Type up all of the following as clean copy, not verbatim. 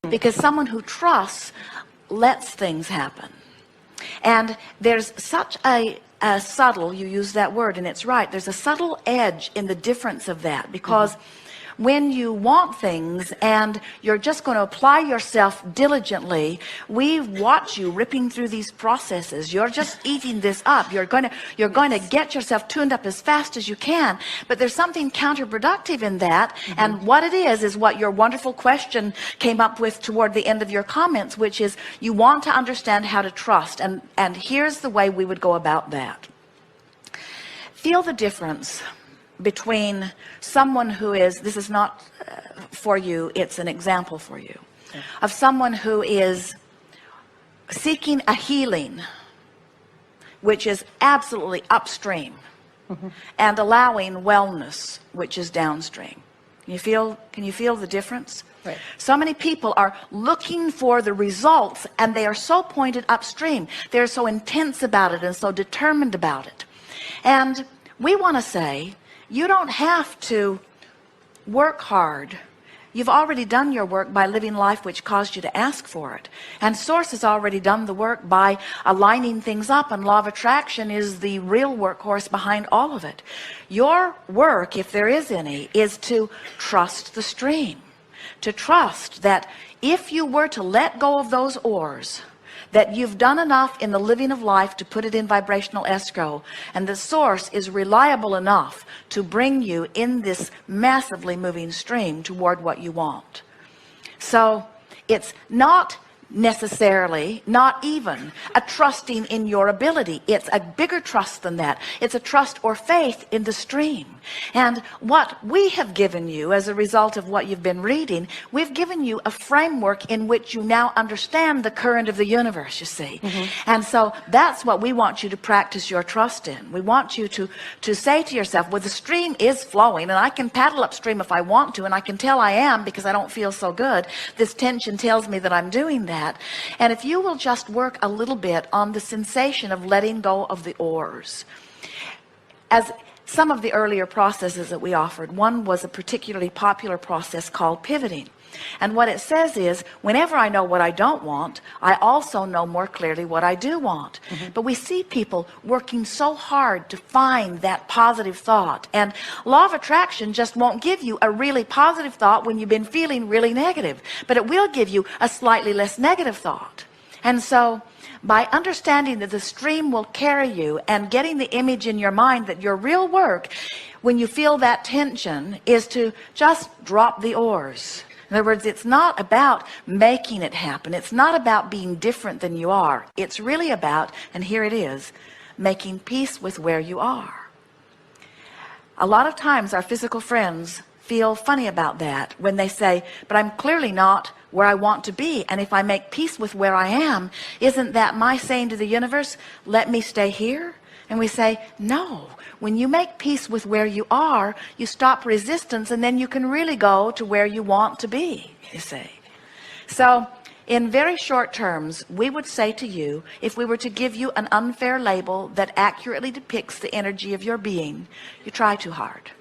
because someone who trusts lets things happen. And there's such a subtle, you use that word and it's right, there's a subtle edge in the difference of that, because when you want things and you're just going to apply yourself diligently, we watch you ripping through these processes. You're just eating this up. You're going to get yourself tuned up as fast as you can. But there's something counterproductive in that. And what it is what your wonderful question came up with toward the end of your comments, which is you want to understand how to trust. And here's the way we would go about that. Feel the difference between someone who is, this is not for you, it's an example for you, of someone who is seeking a healing, which is absolutely upstream, and allowing wellness, which is downstream. Can you feel the difference? Right. So many people are looking for the results, and they are so pointed upstream. They're so intense about it and so determined about it. And we want to say, you don't have to work hard. You've already done your work by living life which caused you to ask for it. And Source has already done the work by aligning things up, and law of attraction is the real workhorse behind all of it. Your work, if there is any, is to trust the stream. To trust that if you were to let go of those oars, that you've done enough in the living of life to put it in vibrational escrow, and the Source is reliable enough to bring you in this massively moving stream toward what you want. So it's not necessarily, not even a trusting in your ability. It's a bigger trust than that. It's a trust or faith in the stream. And what we have given you as a result of what you've been reading, we've given you a framework in which you now understand the current of the universe, you see. And so that's what we want you to practice your trust in. We want you to say to yourself, well, the stream is flowing and I can paddle upstream if I want to, and I can tell I am because I don't feel so good. This tension tells me that I'm doing that. And if you will just work a little bit on the sensation of letting go of the oars. As some of the earlier processes that we offered, one was a particularly popular process called pivoting. And what it says is, whenever I know what I don't want, I also know more clearly what I do want. But we see people working so hard to find that positive thought. And law of attraction just won't give you a really positive thought when you've been feeling really negative. But it will give you a slightly less negative thought. And so by understanding that the stream will carry you and getting the image in your mind that your real work, when you feel that tension, is to just drop the oars. In other words, it's not about making it happen. It's not about being different than you are. It's really about, and here it is, making peace with where you are. A lot of times our physical friends feel funny about that when they say, but I'm clearly not where I want to be. And if I make peace with where I am, isn't that my saying to the universe, let me stay here? And we say, no. When you make peace with where you are, you stop resistance, and then you can really go to where you want to be, you see. So in very short terms, we would say to you, if we were to give you an unfair label that accurately depicts the energy of your being, you try too hard.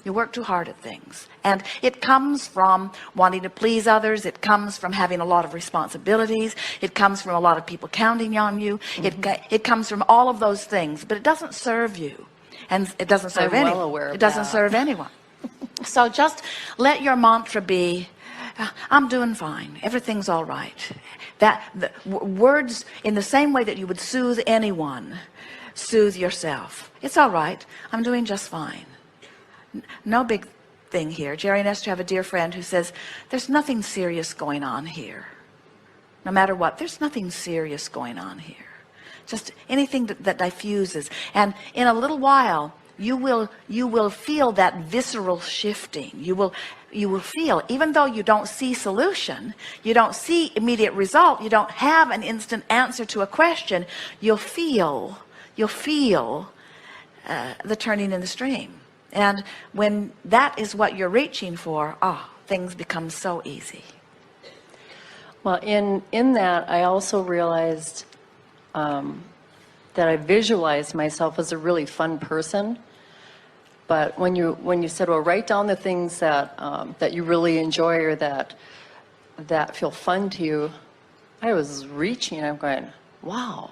You work too hard at things. And it comes from wanting to please others. It comes from having a lot of responsibilities. It comes from a lot of people counting on you. It comes from all of those things, but it doesn't serve you. And it doesn't serve anyone. Well aware of it doesn't that. serve anyone. So just let your mantra be, I'm doing fine. Everything's all right. That words, in the same way that you would soothe anyone, soothe yourself. It's all right. I'm doing just fine. No big thing here. Jerry and Esther have a dear friend who says, there's nothing serious going on here. No matter what, there's nothing serious going on here. Just anything that diffuses. And in a little while, you will feel that visceral shifting. You will feel, even though you don't see solution, you don't see immediate result, you don't have an instant answer to a question, you'll feel the turning in the stream. And when that is what you're reaching for, things become so easy. Well, in that, I also realized that I visualized myself as a really fun person. But when you said, well, write down the things that that you really enjoy, or that that feel fun to you, I was reaching, I'm going, wow.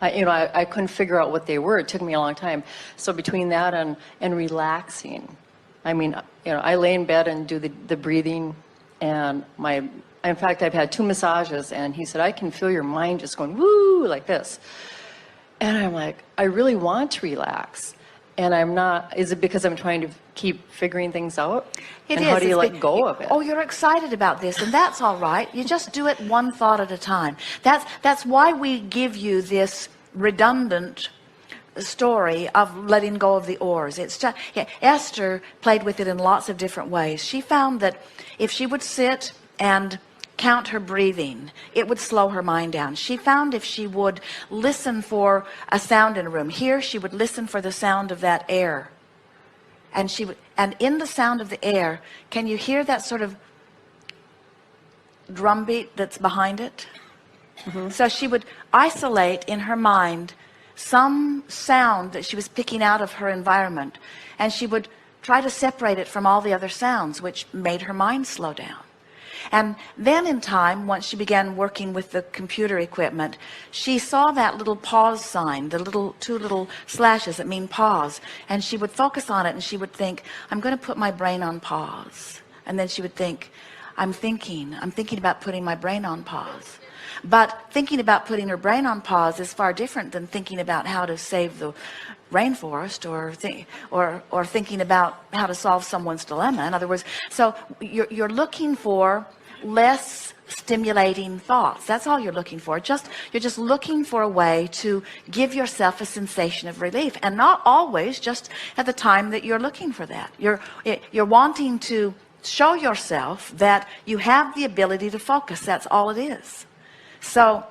I couldn't figure out what they were. It took me a long time. So between that and relaxing, I mean, I lay in bed and do the breathing, and in fact, I've had 2 massages, and he said, I can feel your mind just going, woo, like this. And I'm like, I really want to relax. And I'm not, is it because I'm trying to keep figuring things out? It and is. how do you It's let go of it? Oh, you're excited about this, and that's all right. You just do it one thought at a time. That's why we give you this redundant story of letting go of the oars. It's just, yeah, Esther played with it in lots of different ways. She found that if she would sit and count her breathing, it would slow her mind down. She found if she would listen for a sound in a room, here she would listen for the sound of that air, and in the sound of the air, can you hear that sort of drumbeat that's behind it? Mm-hmm. So she would isolate in her mind some sound that she was picking out of her environment, and she would try to separate it from all the other sounds, which made her mind slow down. And then in time, once she began working with the computer equipment, she saw that little pause sign, the 2 little slashes that mean pause, and she would focus on it, and she would think, I'm going to put my brain on pause. And then she would think, I'm thinking about putting my brain on pause. But thinking about putting her brain on pause is far different than thinking about how to save the rainforest or thinking about how to solve someone's dilemma. In other words, so you're looking for less stimulating thoughts. That's all you're looking for. You're just looking for a way to give yourself a sensation of relief, and not always just at the time that you're looking for that. You're wanting to show yourself that you have the ability to focus. That's all it is. So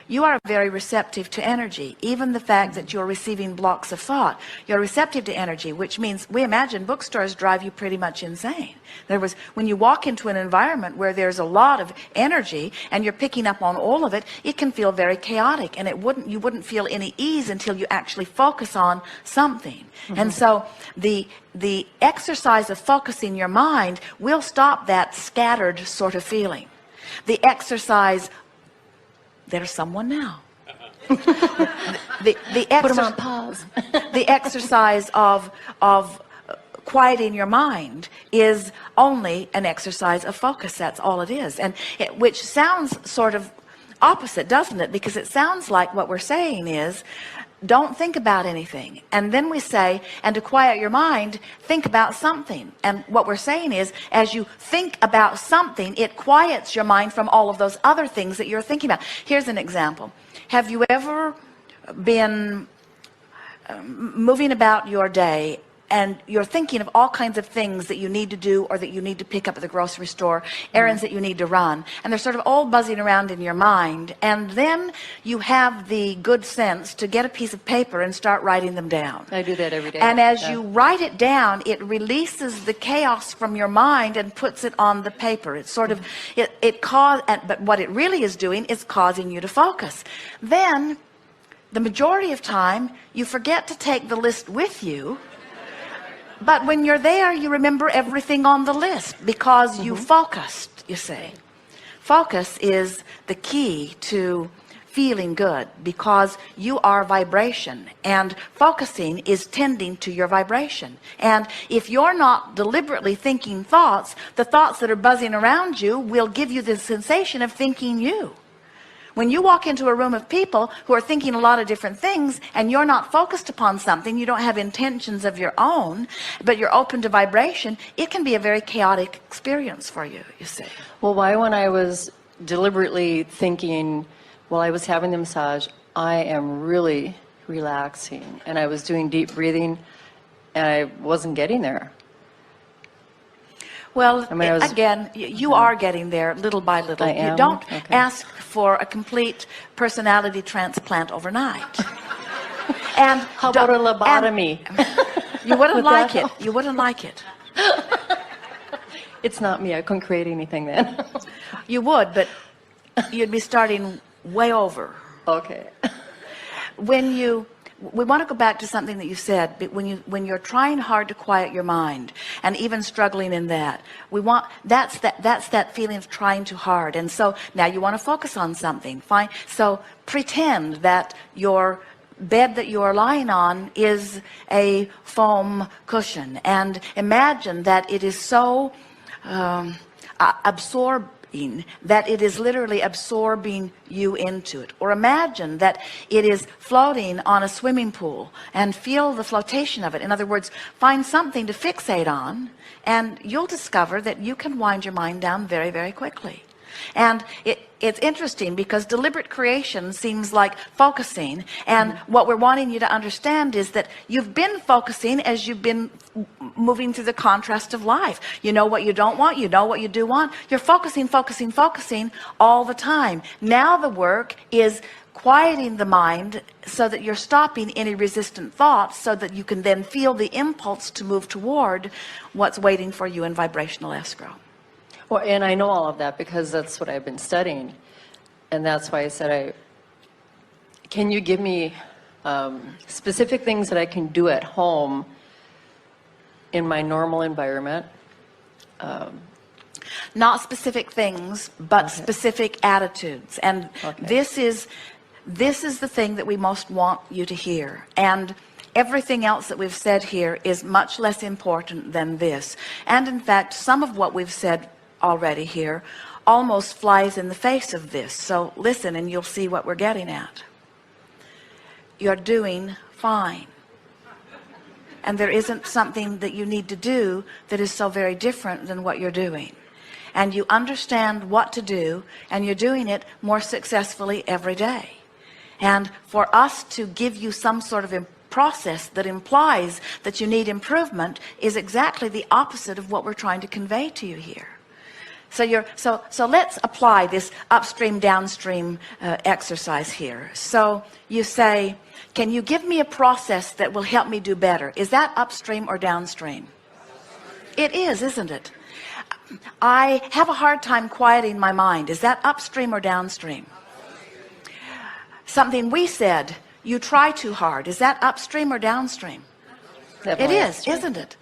you are very receptive to energy. Even the fact that you're receiving blocks of thought, you're receptive to energy, which means we imagine bookstores drive you pretty much insane. In other words, when you walk into an environment where there's a lot of energy and you're picking up on all of it, it can feel very chaotic, and you wouldn't feel any ease until you actually focus on something. Mm-hmm. And so the exercise of focusing your mind will stop that scattered sort of feeling. The exercise, there's someone now. the Put them on pause. The exercise of quieting your mind is only an exercise of focus. That's all it is. And which sounds sort of opposite, doesn't it? Because it sounds like what we're saying is, don't think about anything. And then we say, and to quiet your mind, think about something. And what we're saying is, as you think about something, it quiets your mind from all of those other things that you're thinking about. Here's an example. Have you ever been moving about your day, and you're thinking of all kinds of things that you need to do, or that you need to pick up at the grocery store, errands that you need to run, and they're sort of all buzzing around in your mind, and then you have the good sense to get a piece of paper and start writing them down. I do that every day. And as you write it down, it releases the chaos from your mind and puts it on the paper. It's sort of, but what it really is doing is causing you to focus. Then, the majority of time, you forget to take the list with you. But when you're there, you remember everything on the list because you focused, you see. Focus is the key to feeling good, because you are vibration, and focusing is tending to your vibration. And if you're not deliberately thinking thoughts, the thoughts that are buzzing around you will give you the sensation of thinking you. When you walk into a room of people who are thinking a lot of different things, and you're not focused upon something, you don't have intentions of your own, but you're open to vibration, it can be a very chaotic experience for you, you see. Well, why, when I was deliberately thinking while I was having the massage, I am really relaxing, and I was doing deep breathing, and I wasn't getting there. Well, again, you are getting there little by little. I am? You don't Okay. ask for a complete personality transplant overnight. And how about a lobotomy? You wouldn't Would like that it. help? You wouldn't like it. It's not me. I couldn't create anything then. You would, but you'd be starting way over. Okay. we want to go back to something that you said. But when you're trying hard to quiet your mind and even struggling in that, that's that feeling of trying too hard. And so now you want to focus on something. Fine. So pretend that your bed that you are lying on is a foam cushion, and imagine that it is so absorbing that it is literally absorbing you into it. Or imagine that it is floating on a swimming pool, and feel the flotation of it. In other words, find something to fixate on, and you'll discover that you can wind your mind down very, very quickly. And it's interesting because deliberate creation seems like focusing, and what we're wanting you to understand is that you've been focusing as you've been moving through the contrast of life. You know what you don't want, you know what you do want. You're focusing all the time. Now the work is quieting the mind so that you're stopping any resistant thoughts, so that you can then feel the impulse to move toward what's waiting for you in vibrational escrow. Well, and I know all of that because that's what I've been studying. And that's why I said, can you give me specific things that I can do at home in my normal environment? Not specific things, but specific attitudes. And this is the thing that we most want you to hear. And everything else that we've said here is much less important than this. And in fact, some of what we've said already here almost flies in the face of this. So listen and you'll see what we're getting at. You're doing fine, and there isn't something that you need to do that is so very different than what you're doing, and you understand what to do, and you're doing it more successfully every day. And for us to give you some sort of process that implies that you need improvement is exactly the opposite of what we're trying to convey to you here. So let's apply this upstream downstream exercise here. So you say, can you give me a process that will help me do better? Is that upstream or downstream? It is, isn't it? I have a hard time quieting my mind. Is that upstream or downstream? Something we said, you try too hard. Is that upstream or downstream? Definitely It is, upstream. isn't it?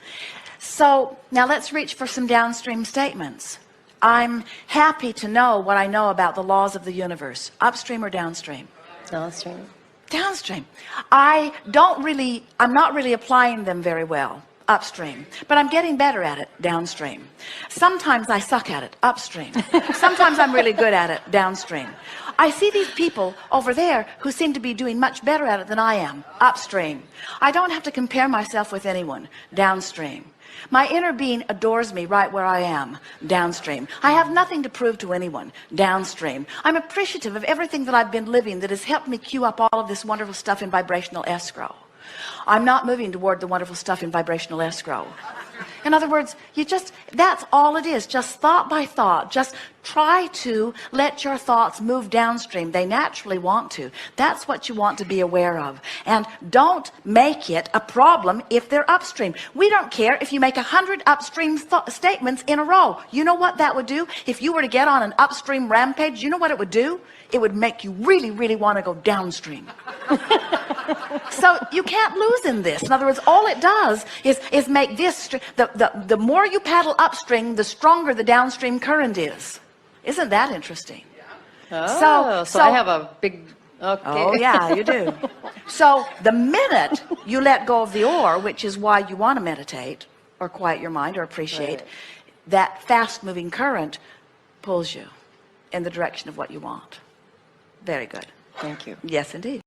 So now let's reach for some downstream statements. I'm happy to know what I know about the laws of the universe. Upstream or downstream? Downstream. Downstream. I'm not really applying them very well. Upstream. But I'm getting better at it. Downstream. Sometimes I suck at it. Upstream. Sometimes I'm really good at it. Downstream. I see these people over there who seem to be doing much better at it than I am. Upstream. I don't have to compare myself with anyone. Downstream. My inner being adores me right where I am. Downstream. I have nothing to prove to anyone. Downstream. I'm appreciative of everything that I've been living that has helped me queue up all of this wonderful stuff in vibrational escrow. I'm not moving toward the wonderful stuff in vibrational escrow. In other words, that's all it is. Just thought by thought. Just try to let your thoughts move downstream. They naturally want to. That's what you want to be aware of. And don't make it a problem if they're upstream. We don't care if you make 100 upstream statements in a row. You know what that would do? If you were to get on an upstream rampage, you know what it would do? It would make you really, really want to go downstream. So you can't lose in this. In other words, all it does is make this, the more you paddle upstream, the stronger the downstream current is. Isn't that interesting? Oh, so I have a big, okay. Oh yeah, you do. So the minute you let go of the oar, which is why you want to meditate or quiet your mind or appreciate, that fast moving current pulls you in the direction of what you want. Very good. Thank you. Yes, indeed.